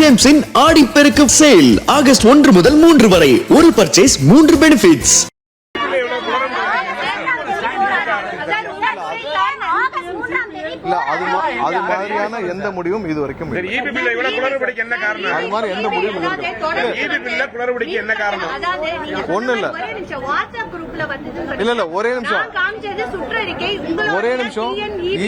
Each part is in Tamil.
ஜேம்ஸின் ஆடிப்பெருக்கு சேல் ஆகஸ்ட் 1 முதல் 3 வரை ஒரு பர்ச்சேஸ் 3 பெனிஃபிட்ஸ். அது மாதிரியான எந்த முடிவும் இது வரைக்கும் ஒண்ணு இல்ல. இல்ல ஒரே நிமிஷம்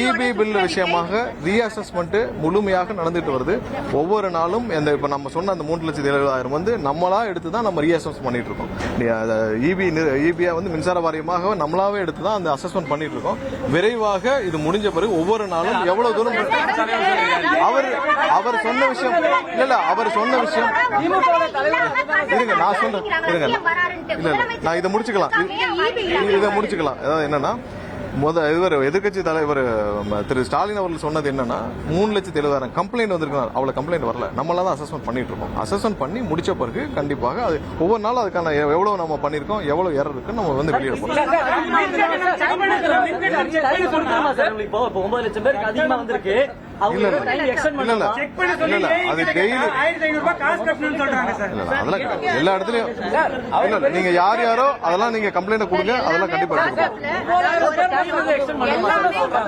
இபி பில் விஷயமாக ரீஅசஸ்மெண்ட் முழுமையாக நடந்துட்டு வருது. ஒவ்வொரு நாளும் இப்ப நம்ம சொன்ன அந்த 3,70,000 வந்து நம்மளா எடுத்துதான் நம்ம ரீஅசஸ் பண்ணிட்டு இருக்கோம். இபிஐ வந்து மின்சார வாரியமாக நம்மளாவே எடுத்துதான் அந்த அசஸ்மெண்ட் பண்ணிட்டு இருக்கோம். விரைவாக இது முடிஞ்ச பிறகு ஒவ்வொரு நாளும் எவ்வளவு தூரம் அவர் சொன்ன விஷயம் இல்ல அவர் சொன்ன விஷயம் இருங்க நான் சொல்றேன் இருங்க இல்ல நான் இதை முடிச்சுக்கலாம். அதாவது என்னன்னா இவர் எதிர்கட்சி தலைவர் திரு ஸ்டாலின் அவர்கள் சொன்னது என்னன்னா 3,70,000 கம்ப்ளைண்ட் வந்திருக்காங்க. அவ்வளவு கம்ப்ளைண்ட் வரல, நம்மளால தான் அசஸ்மெண்ட் பண்ணிட்டு இருக்கோம். அசஸ்மெண்ட் பண்ணி முடிச்ச பிறகு கண்டிப்பாக அது ஒவ்வொரு நாளும் அதுக்கான எவ்வளவு நம்ம பண்ணிருக்கோம், எவ்வளவு எரர் இருக்கு நம்ம வந்து வெளியிட போறோம். எல்லா இடத்துலயும் நீங்க யாரோ அதெல்லாம் நீங்க கம்ப்ளைண்ட் கொடுங்க, அதெல்லாம் கண்டிப்பா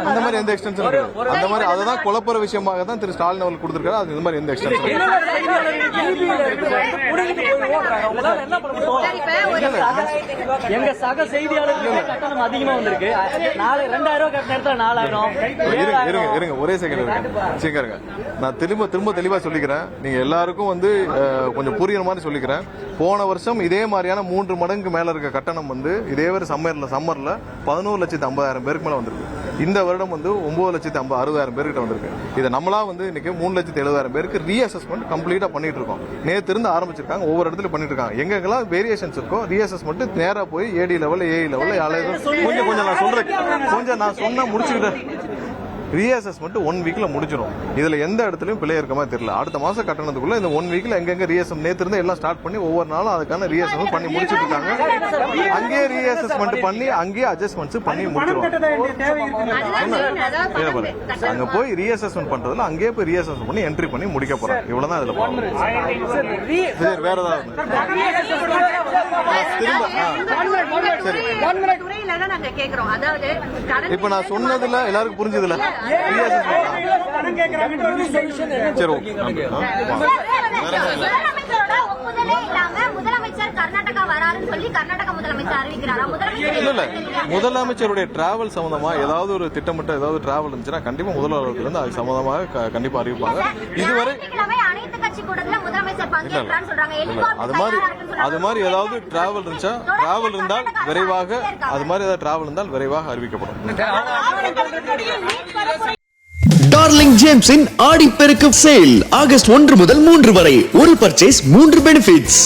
அந்த மாதிரி எந்த எக்ஸ்டென்ஷன் அந்த மாதிரி அதுதான் குழப்பற விஷயமாக தான் திரு ஸ்டாலின் அவர்கள் கொடுத்திருக்காரு. அது இந்த மாதிரி எந்த எக்ஸ்டென்ஷன் எங்க சக செய்தியாளர்கள் கட்டணம் அதிகமா வந்திருக்கு. 2,000 கட்ட நேரத்தில் 4,000. இருங்க ஒரே செகண்ட் இருங்க. நான் திரும்ப தெளிவா சொல்லிக்கிறேன். நீங்க எல்லாருக்கும் வந்து கொஞ்சம் புரியுற மாதிரி சொல்லிக்கிறேன். போன வருஷம் இதே மாதிரியான 3 மடங்கு மேல இருக்க கட்டணம் வந்து இதே சம்மர்ல 11,50,000 பேருக்கு மேல வந்திருக்கு. இந்த வருடம் வந்து 9,60,000 பேர்கிட்ட வந்திருக்கு. இதை நம்மளா வந்து இன்னைக்கு 3,70,000 பேருக்கு ரீஅசஸ்மெண்ட் கம்ப்ளீட்டா பண்ணிட்டு இருக்கோம். நேற்று இருந்து ஆரம்பிச்சிருக்காங்க, ஒவ்வொரு இடத்துல பண்ணிட்டு இருக்காங்க. எங்கெல்லாம் வேரியேஷன்ஸ் இருக்கோ ரீஅசஸ்மெண்ட் நேரா போய் ஏடி லெவல் ஏஇ லெவல் கொஞ்சம் நான் சொல்றேன் நான் சொன்னா முடிச்சுக்கிட்டேன். ரீஅசஸ்மெண்ட் 1 வீக்ல முடிச்சிடும். இதுல எந்த இடத்துலயும் பிழை இருக்க மாதிரி தெரியல. அடுத்த மாசம் கட்டணத்துக்குள்ள இந்த 1 வீக்ல எங்க ரீஅசஸ் நேற்று இருந்து எல்லாம் ஸ்டார்ட் பண்ணி ஒவ்வொரு நாளும் அதுக்கான ரீஅசஸ்மெண்ட் பண்ணி முடிச்சிட்டு இருக்காங்க. அங்கேயே ரீஅசஸ்மெண்ட் பண்ணி அங்கேயே அட்ஜஸ்ட்மெண்ட்ஸ் பண்ணி முடிச்சிருவாங்க. அங்க போய் ரீஅசஸ்மெண்ட் பண்றதுல அங்கேயே போய் ரீஅசஸ்மெண்ட் பண்ணி என்ட்ரி பண்ணி முடிக்க போறாங்க. இவ்வளவுதான் இதுல வேற ஏதாவது இப்ப நான் சொன்னதுல எல்லாருக்கும் புரிஞ்சதுல முதலமைச்சருடைய டிராவல் சம்பந்தமா ஏதாவது ஒரு திட்டமிட்ட ஏதாவது டிராவல் இருந்துச்சுன்னா கண்டிப்பா முதல்வர்கள் வந்து அது சம்பந்தமாக கண்டிப்பா அறிவிப்பாங்க. இதுவரை அது மாதிரி ஏதாவது டிராவல் இருந்தால் விரைவாக அறிவிக்கப்படும். டார்லிங் ஜேம்ஸின் ஆடிப்பெருக்கு சேல் ஆகஸ்ட் 1 முதல் 3 வரை ஒரு பர்ச்சேஸ் 3 பெனிஃபிட்ஸ்.